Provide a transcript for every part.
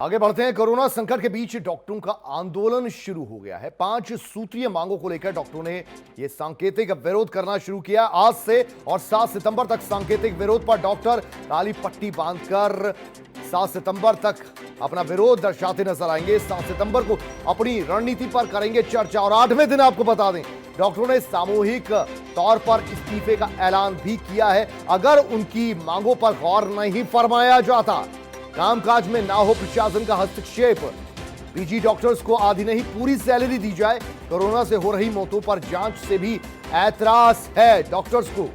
आगे बढ़ते हैं। कोरोना संकट के बीच डॉक्टरों का आंदोलन शुरू हो गया है। 5 सूत्रीय मांगों को लेकर डॉक्टरों ने यह सांकेतिक विरोध करना शुरू किया आज से और 7 सितंबर तक सांकेतिक विरोध पर डॉक्टर काली पट्टी बांधकर 7 सितंबर तक अपना विरोध दर्शाते नजर आएंगे। 7 सितंबर को अपनी रणनीति पर करेंगे चर्चा और 8वें दिन आपको बता दें डॉक्टरों ने सामूहिक तौर पर इस्तीफे का ऐलान भी किया है अगर उनकी मांगों पर गौर नहीं फरमाया जाता। कामकाज में ना हो प्रशासन का हस्तक्षेप, पीजी डॉक्टर्स को आधी नहीं पूरी सैलरी दी जाए, कोरोना से हो रही मौतों पर जांच से भी ऐतराज है डॉक्टर्स को।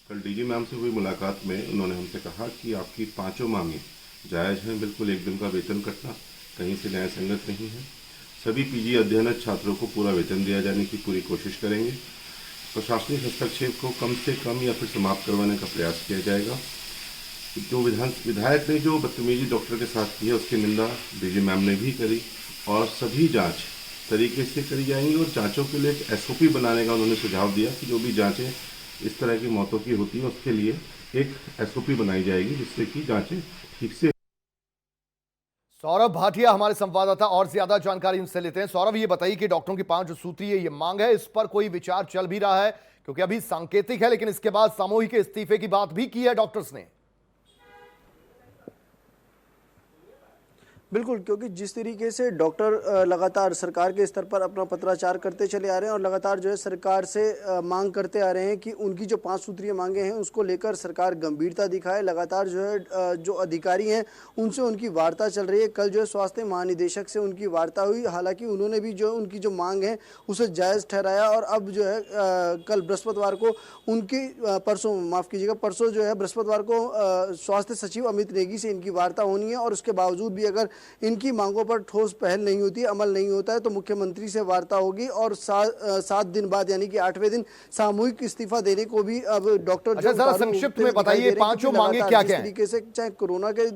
कल डीजी मैम से हुई मुलाकात में उन्होंने हमसे कहा कि आपकी 5 मांगें जायज़ हैं। बिल्कुल एक दिन का वेतन कटना कहीं से न्याय संगत नहीं है। सभी पीजी अध्ययनरत छात्रों को पूरा वेतन दिया जाने की पूरी कोशिश करेंगे। प्रशासनिक हस्तक्षेप को कम से कम या फिर समाप्त करवाने का प्रयास किया जाएगा। जो विधायक ने जो बदतमीजी डॉक्टर के साथ की है उसकी निंदा डीजी मैम ने भी करी और सभी जांच तरीके से करी जाएंगी और जांचों के लिए एक एसओपी बनाने का उन्होंने सुझाव दिया कि जो भी जांचें इस तरह की मौतों की होती हैं उसके लिए एक एसओपी बनाई जाएगी जिससे कि जांचें ठीक से। सौरभ भाटिया हमारे संवाददाता और ज्यादा जानकारी उनसे लेते हैं। सौरभ, ये बताइए कि डॉक्टरों की 5 सूत्रीय ये मांग है, इस पर कोई विचार चल भी रहा है? क्योंकि अभी सांकेतिक है लेकिन इसके बाद सामूहिक इस्तीफे की बात भी की है डॉक्टर्स ने। बिल्कुल, क्योंकि जिस तरीके से डॉक्टर लगातार सरकार के स्तर पर अपना पत्राचार करते चले आ रहे हैं और लगातार जो है सरकार से मांग करते आ रहे हैं कि उनकी जो 5 सूत्रीय मांगे हैं उसको लेकर सरकार गंभीरता दिखाए। लगातार जो है जो अधिकारी हैं उनसे उनकी वार्ता चल रही है। कल जो है स्वास्थ्य महानिदेशक से उनकी वार्ता हुई, हालांकि उन्होंने भी जो उनकी जो मांग है उसे जायज़ ठहराया और अब जो है कल बृहस्पतिवार को उनकी परसों जो है बृहस्पतिवार को स्वास्थ्य सचिव अमित नेगी से इनकी वार्ता होनी है और उसके बावजूद भी अगर इनकी मांगों पर ठोस पहल नहीं होती, अमल नहीं होता है तो मुख्यमंत्री से वार्ता होगी और 7 दिन बाद यानी कि 8वें दिन सामूहिक इस्तीफा देने को भी अब डॉक्टर जरा संक्षिप्त में बताइए 5 मांगे क्या क्या हैं? तरीके से चाहे कोरोना के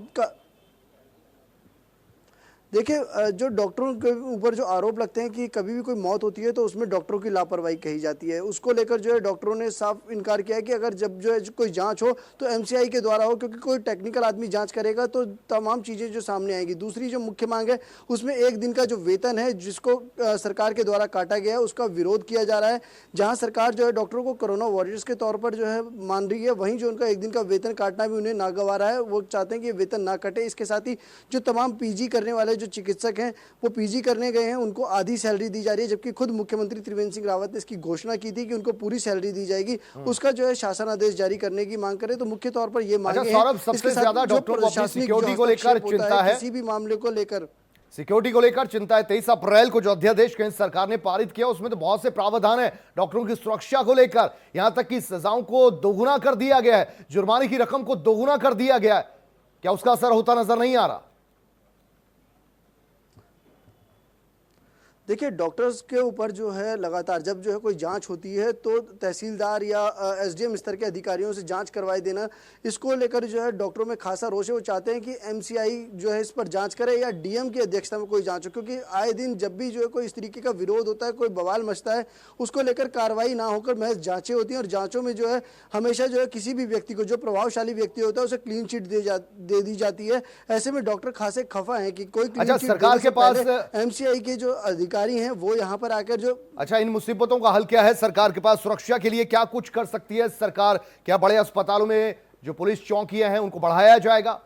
देखिए, जो डॉक्टरों के ऊपर जो आरोप लगते हैं कि कभी भी कोई मौत होती है तो उसमें डॉक्टरों की लापरवाही कही जाती है, उसको लेकर जो है डॉक्टरों ने साफ इनकार किया है कि अगर जब जो है कोई जांच हो तो एमसीआई के द्वारा हो, क्योंकि कोई टेक्निकल आदमी जांच करेगा तो तमाम चीज़ें जो सामने आएगी। दूसरी जो मुख्य मांग है उसमें 1 दिन का जो वेतन है जिसको सरकार के द्वारा काटा गया है उसका विरोध किया जा रहा है। जहाँ सरकार जो है डॉक्टरों को कोरोना वॉरियर्स के तौर पर जो है मान रही है, वहीं जो उनका 1 दिन का वेतन काटना भी उन्हें नागवारा है। वो चाहते हैं कि वेतन ना कटे। इसके साथ ही जो तमाम पीजी करने वाले जो चिकित्सक हैं वो पीजी करने गए हैं उनको आधी सैलरी दी जा रही है, जबकि खुद मुख्यमंत्री त्रिवेंद्र सिंह रावत ने इसकी घोषणा की थी कि उनको पूरी सैलरी दी जाएगी। उसका जो है शासन आदेश जारी करने की मांग करे तो मुख्य तौर पर ये मांगे हैं। सबसे ज्यादा डॉक्टरों को अपनी सिक्योरिटी को लेकर चिंता है, किसी भी मामले को लेकर सिक्योरिटी को लेकर चिंता है। 23 अप्रैल को जो अध्यादेश केंद्र सरकार ने पारित किया उसमें तो बहुत से प्रावधान है डॉक्टरों की सुरक्षा को लेकर, यहां तक कि सजाओं को दोगुना कर दिया गया है, जुर्माने की रकम को दोगुना कर दिया गया है। क्या उसका असर होता नजर नहीं आ रहा? देखिए, डॉक्टर्स के ऊपर जो है लगातार जब जो है कोई जांच होती है तो तहसीलदार या एसडीएम स्तर के अधिकारियों से जांच करवाए देना, इसको लेकर जो है डॉक्टरों में खासा रोष है। वो चाहते हैं कि एमसीआई जो है इस पर जांच करे या डीएम की अध्यक्षता में कोई जांच हो, क्योंकि आए दिन जब भी जो है कोई इस तरीके का विरोध होता है, कोई बवाल मचता है, उसको लेकर कार्रवाई ना होकर महज जाँचें होती हैं और जाँचों में जो है हमेशा जो है किसी भी व्यक्ति को, जो प्रभावशाली व्यक्ति होता है, उसे क्लीन चिट दे दी जाती है। ऐसे में डॉक्टर खासे खफा है कि कोई क्लीन चिट सरकार के पास एमसीआई के जो अधिकारी हैं वो यहां पर आकर जो इन मुसीबतों का हल क्या है सरकार के पास? सुरक्षा के लिए क्या कुछ कर सकती है सरकार? क्या बड़े अस्पतालों में जो पुलिस चौकियां हैं उनको बढ़ाया जाएगा?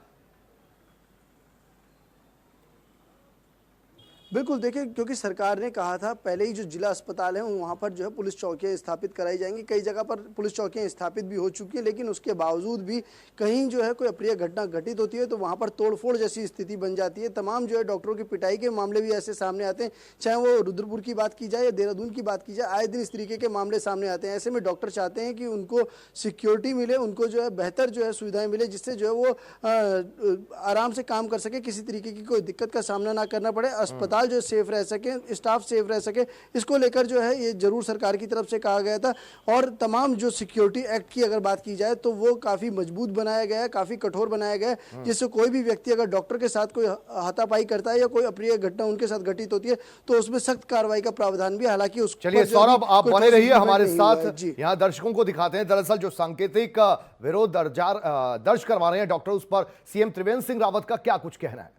बिल्कुल, देखिए, क्योंकि सरकार ने कहा था पहले ही जो जिला अस्पताल है वहाँ पर जो है पुलिस चौकियाँ स्थापित कराई जाएंगी। कई जगह पर पुलिस चौकियाँ स्थापित भी हो चुकी है, लेकिन उसके बावजूद भी कहीं जो है कोई अप्रिय घटना घटित होती है तो वहाँ पर तोड़फोड़ जैसी स्थिति बन जाती है। तमाम जो है डॉक्टरों की पिटाई के मामले भी ऐसे सामने आते हैं, चाहे वो रुद्रपुर की बात की जाए या देहरादून की बात की जाए, आए दिन इस तरीके के मामले सामने आते हैं। ऐसे में डॉक्टर चाहते हैं कि उनको सिक्योरिटी मिले, उनको जो है बेहतर जो है सुविधाएँ मिले, जिससे जो है वो आराम से काम कर सके, किसी तरीके की कोई दिक्कत का सामना ना करना पड़े। अस्पताल अस्पताल जो सेफ रह सके, स्टाफ सेफ रह सके, इसको लेकर जो है ये जरूर सरकार की तरफ से कहा गया था। और तमाम जो सिक्योरिटी एक्ट की अगर बात की जाए तो वो काफ़ी मजबूत बनाया गया है, काफ़ी कठोर बनाया गया है, जिससे कोई भी व्यक्ति अगर डॉक्टर के साथ कोई हाथापाई करता है या कोई अप्रिय घटना उनके साथ घटित होती है तो उसमें सख्त कार्रवाई का प्रावधान भी, हालांकि उस चलिए सौरभ, आप बने रहिए हमारे साथ। जी यहाँ दर्शकों को दिखाते हैं दरअसल जो सांकेतिक विरोध दर्ज करवा रहे हैं डॉक्टर, उस पर सीएम त्रिवेंद्र सिंह रावत का क्या कुछ कहना है।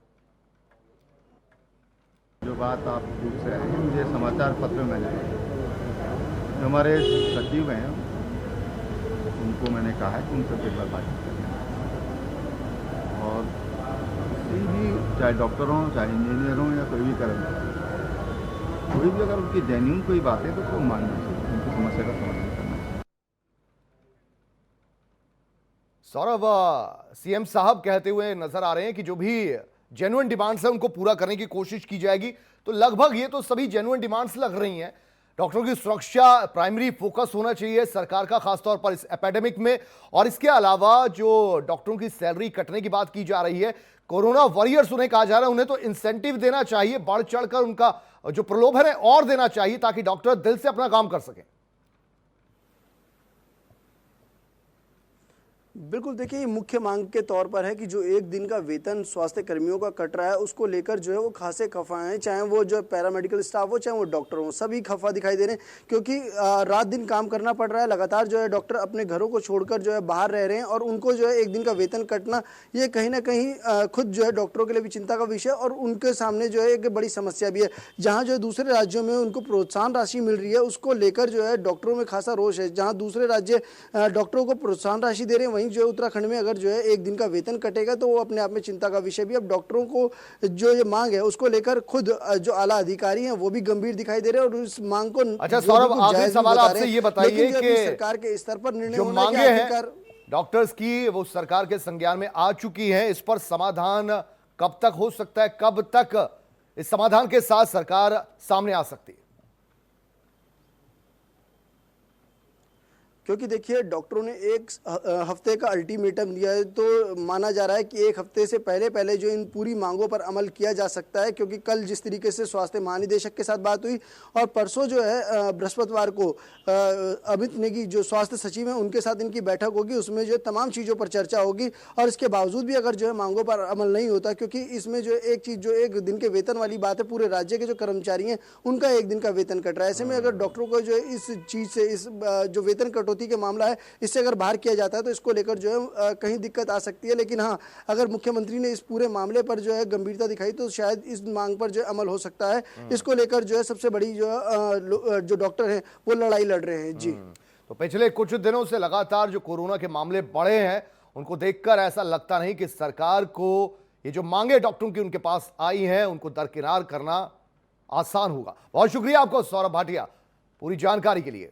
जो बात आप दूर से आई, मुझे समाचार पत्र में मिला, जो हमारे सचिव हैं उनको मैंने कहा है कि उनसे एक बार बातचीत करनी है। और किसी भी, चाहे डॉक्टर हों, चाहे इंजीनियर हों या कोई भी कर्मचारी, कोई भी अगर उनकी जेन्युइन कोई बात है तो उसको मानना चाहिए, उनकी समस्या का समाधान करना चाहिए। सौरभ, सीएम साहब कहते हुए नजर आ रहे हैं कि जो भी जेन्युइन डिमांड्स है उनको पूरा करने की कोशिश की जाएगी। तो लगभग ये तो सभी जेन्युइन डिमांड्स लग रही हैं। डॉक्टरों की सुरक्षा प्राइमरी फोकस होना चाहिए सरकार का, खासतौर पर इस एपिडेमिक में। और इसके अलावा जो डॉक्टरों की सैलरी कटने की बात की जा रही है, कोरोना वॉरियर्स उन्हें कहा जा रहा है, उन्हें तो इंसेंटिव देना चाहिए, बढ़ चढ़कर उनका जो प्रलोभन है और देना चाहिए ताकि डॉक्टर दिल से अपना काम कर सकें। बिल्कुल, देखिए ये मुख्य मांग के तौर पर है कि जो एक दिन का वेतन स्वास्थ्य कर्मियों का कट रहा है उसको लेकर जो है वो खासे खफा हैं, चाहे वो जो पैरामेडिकल स्टाफ हो, चाहे वो डॉक्टर हो, सभी खफा दिखाई दे रहे हैं। क्योंकि रात दिन काम करना पड़ रहा है, लगातार जो है डॉक्टर अपने घरों को छोड़कर जो है बाहर रह रहे हैं और उनको जो है एक दिन का वेतन कटना, ये कहीं ना कहीं खुद जो है डॉक्टरों के लिए भी चिंता का विषय और उनके सामने जो है एक बड़ी समस्या भी है। जहाँ जो है दूसरे राज्यों में उनको प्रोत्साहन राशि मिल रही है, उसको लेकर जो है डॉक्टरों में खासा रोष है। जहाँ दूसरे राज्य डॉक्टरों को प्रोत्साहन राशि दे रहे हैं, वहीं जो है उत्तराखंड में अगर जो है एक दिन का वेतन कटेगा तो वो अपने आप में चिंता का विषय भी। अब डॉक्टरों को जो ये मांग है उसको लेकर खुद जो आला अधिकारी हैं वो भी गंभीर दिखाई दे रहे हैं और उस मांग को, अच्छा सौरभ, आखिरी सवाल आपसे ये बताइए कि सरकार के स्तर पर निर्णय जो होना है कि मांगे हैं आखिरकार डॉक्टर्स की वो सरकार के संज्ञान में आ चुकी है, इस पर समाधान कब तक हो सकता है, कब तक इस समाधान के साथ सरकार सामने आ सकती है? क्योंकि देखिए डॉक्टरों ने एक हफ्ते का अल्टीमेटम दिया है, तो माना जा रहा है कि एक हफ्ते से पहले जो इन पूरी मांगों पर अमल किया जा सकता है। क्योंकि कल जिस तरीके से स्वास्थ्य महानिदेशक के साथ बात हुई और परसों जो है बृहस्पतिवार को अमित नेगी जो स्वास्थ्य सचिव हैं उनके साथ इनकी बैठक होगी, उसमें जो तमाम चीज़ों पर चर्चा होगी। और इसके बावजूद भी अगर जो है मांगों पर अमल नहीं होता, क्योंकि इसमें जो एक चीज़ जो एक दिन के वेतन वाली बात है, पूरे राज्य के जो कर्मचारी हैं उनका एक दिन का वेतन कट रहा है। ऐसे में अगर डॉक्टरों को जो है इस चीज़ से, इस जो वेतन कटौती के मामला है, इससे अगर बाहर किया जाता है तो इसको लेकर जो है कहीं दिक्कत आ सकती है। लेकिन हाँ, अगर मुख्यमंत्री ने इस पूरे मामले पर जो है गंभीरता दिखाई तो शायद इस मांग पर जो अमल हो सकता है। इसको लेकर जो है सबसे बड़ी जो डॉक्टर हैं वो लड़ाई लड़ रहे हैं। जी, तो पिछले कुछ दिनों से लगातार जो कोरोना के मामले बढ़े हैं, उनको देखकर ऐसा लगता नहीं कि सरकार को ये जो मांगे डॉक्टरों की उनके पास आई हैं उनको दरकिनार करना आसान होगा। बहुत शुक्रिया आपको सौरभ भाटिया पूरी जानकारी के लिए।